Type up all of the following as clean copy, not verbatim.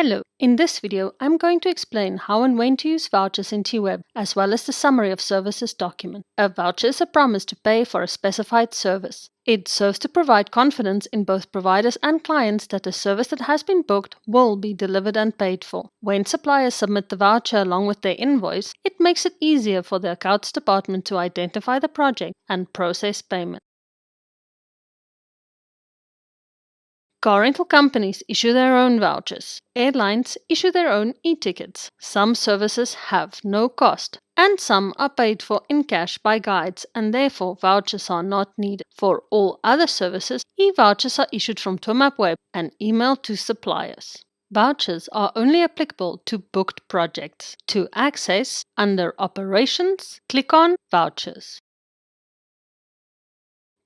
Hello, in this video I'm going to explain how and when to use vouchers in TWeb, as well as the Summary of Services document. A voucher is a promise to pay for a specified service. It serves to provide confidence in both providers and clients that the service that has been booked will be delivered and paid for. When suppliers submit the voucher along with their invoice, it makes it easier for the accounts department to identify the project and process payment. Car rental companies issue their own vouchers. Airlines issue their own e-tickets. Some services have no cost, and some are paid for in cash by guides, and therefore vouchers are not needed. For all other services, e-vouchers are issued from TWeb Web and emailed to suppliers. Vouchers are only applicable to booked projects. To access, under Operations, click on Vouchers.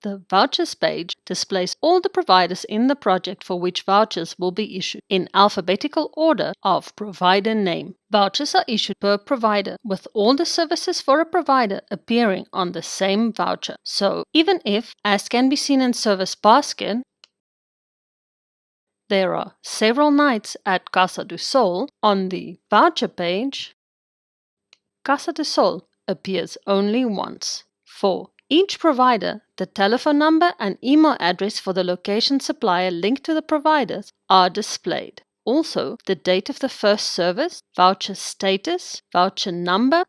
The Vouchers page displays all the providers in the project for which vouchers will be issued, in alphabetical order of provider name. Vouchers are issued per provider, with all the services for a provider appearing on the same voucher. So, even if, as can be seen in Service Basket, there are several nights at Casa do Sol, on the voucher page, Casa do Sol appears only once. For each provider, the telephone number and email address for the location supplier linked to the providers are displayed. Also, the date of the first service, voucher status, voucher number,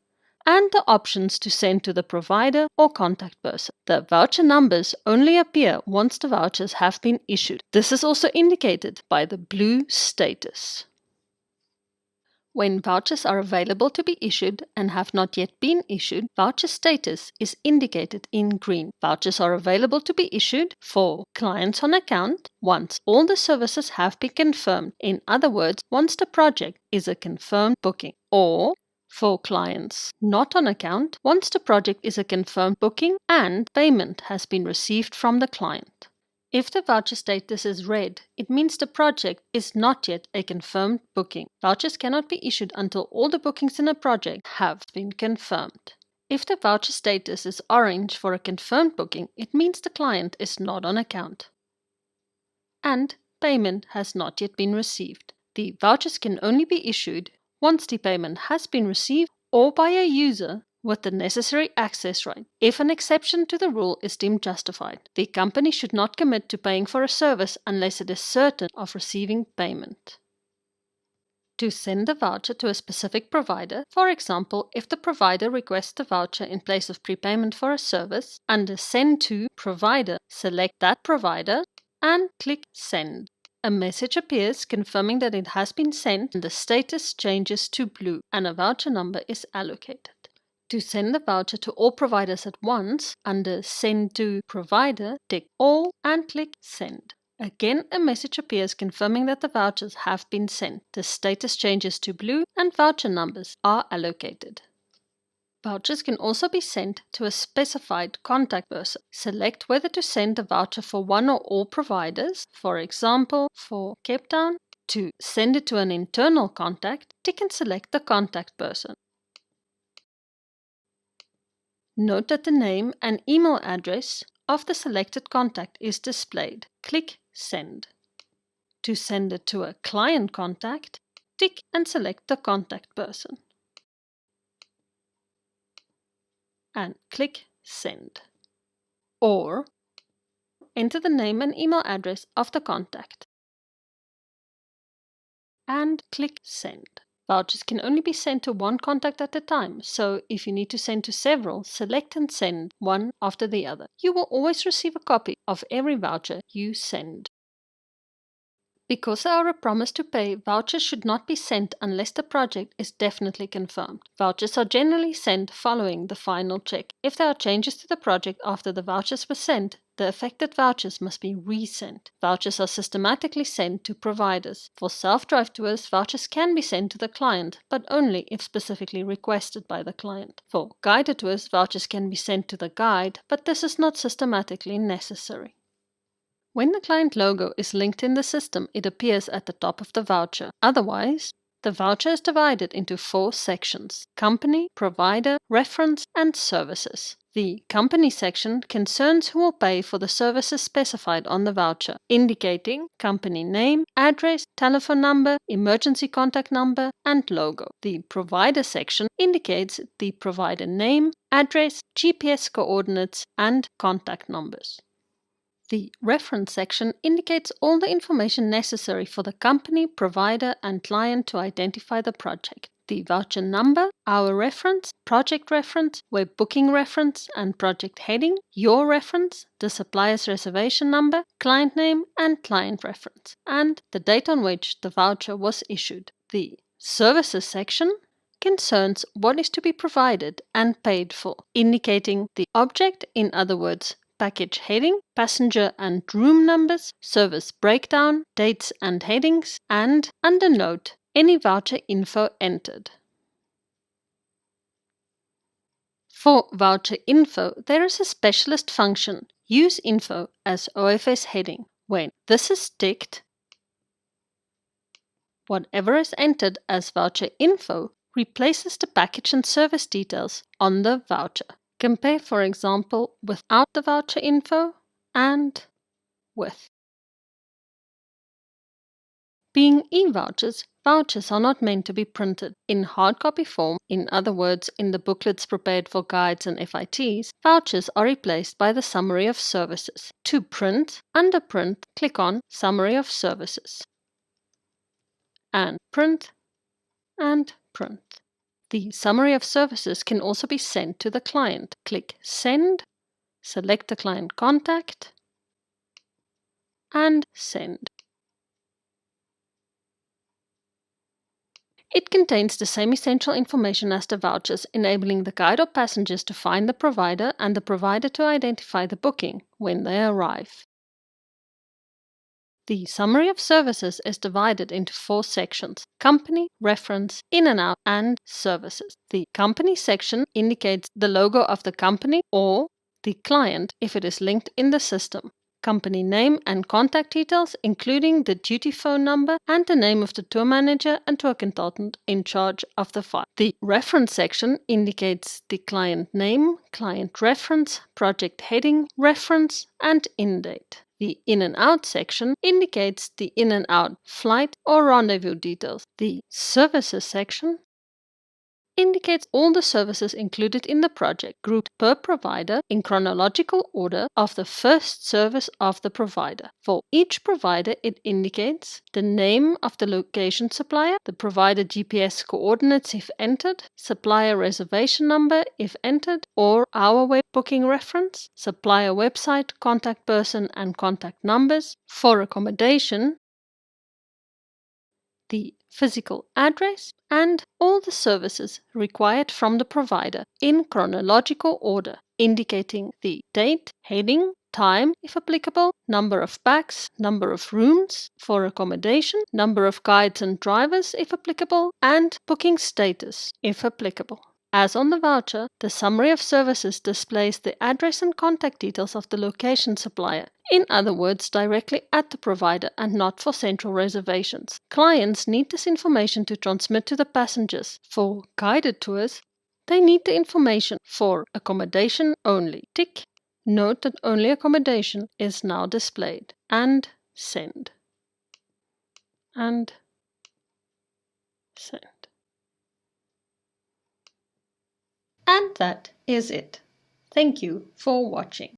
and the options to send to the provider or contact person. The voucher numbers only appear once the vouchers have been issued. This is also indicated by the blue status. When vouchers are available to be issued and have not yet been issued, voucher status is indicated in green. Vouchers are available to be issued for clients on account once all the services have been confirmed. In other words, once the project is a confirmed booking. Or for clients not on account once the project is a confirmed booking and payment has been received from the client. If the voucher status is red, it means the project is not yet a confirmed booking. Vouchers cannot be issued until all the bookings in a project have been confirmed. If the voucher status is orange for a confirmed booking, it means the client is not on account and payment has not yet been received. The vouchers can only be issued once the payment has been received or by a user with the necessary access right. If an exception to the rule is deemed justified, the company should not commit to paying for a service unless it is certain of receiving payment. To send the voucher to a specific provider, for example, if the provider requests the voucher in place of prepayment for a service, under Send to Provider, select that provider and click Send. A message appears confirming that it has been sent, and the status changes to blue and a voucher number is allocated. To send the voucher to all providers at once, under Send to Provider, tick All and click Send. Again, a message appears confirming that the vouchers have been sent. The status changes to blue and voucher numbers are allocated. Vouchers can also be sent to a specified contact person. Select whether to send the voucher for one or all providers, for example, for Cape Town. To send it to an internal contact, tick and select the contact person. Note that the name and email address of the selected contact is displayed. Click Send. To send it to a client contact, tick and select the contact person. And click Send. Or enter the name and email address of the contact. And click Send. Vouchers can only be sent to one contact at a time, so if you need to send to several, select and send one after the other. You will always receive a copy of every voucher you send. Because they are a promise to pay, vouchers should not be sent unless the project is definitely confirmed. Vouchers are generally sent following the final check. If there are changes to the project after the vouchers were sent, the affected vouchers must be resent. Vouchers are systematically sent to providers. For self-drive tours, vouchers can be sent to the client, but only if specifically requested by the client. For guided tours, vouchers can be sent to the guide, but this is not systematically necessary. When the client logo is linked in the system, it appears at the top of the voucher. Otherwise, the voucher is divided into 4 sections: company, provider, reference, and services. The company section concerns who will pay for the services specified on the voucher, indicating company name, address, telephone number, emergency contact number, and logo. The provider section indicates the provider name, address, GPS coordinates, and contact numbers. The reference section indicates all the information necessary for the company, provider, and client to identify the project: the voucher number, our reference, project reference, web booking reference and project heading, your reference, the supplier's reservation number, client name and client reference, and the date on which the voucher was issued. The services section concerns what is to be provided and paid for, indicating the object, in other words, package heading, passenger and room numbers, service breakdown, dates and headings, and, under note, any voucher info entered. For voucher info, there is a specialist function, Use Info as OFS heading. When this is ticked, whatever is entered as voucher info replaces the package and service details on the voucher. Compare, for example, without the voucher info and with. Being e-vouchers, vouchers are not meant to be printed in hard copy form. In other words, in the booklets prepared for guides and FITs, vouchers are replaced by the summary of services. To print, under Print, click on Summary of Services and print and print. The summary of services can also be sent to the client. Click Send, select the client contact, and send. It contains the same essential information as the vouchers, enabling the guide or passengers to find the provider and the provider to identify the booking when they arrive. The summary of services is divided into 4 sections: company, reference, in and out, and services. The company section indicates the logo of the company or the client if it is linked in the system, company name and contact details, including the duty phone number and the name of the tour manager and tour consultant in charge of the file. The reference section indicates the client name, client reference, project heading, reference, and in date. The in and out section indicates the in and out flight or rendezvous details. The services section indicates all the services included in the project, grouped per provider in chronological order of the first service of the provider. For each provider, it indicates the name of the location supplier, the provider GPS coordinates if entered, supplier reservation number if entered, or our web booking reference, supplier website, contact person and contact numbers. For accommodation, the physical address, and all the services required from the provider in chronological order, indicating the date, heading, time if applicable, number of packs, number of rooms for accommodation, number of guides and drivers if applicable, and booking status if applicable. As on the voucher, the summary of services displays the address and contact details of the location supplier, in other words, directly at the provider and not for central reservations. Clients need this information to transmit to the passengers. For guided tours, they need the information. For accommodation only. Tick. Note that only accommodation is now displayed. And send. And send. And that is it. Thank you for watching.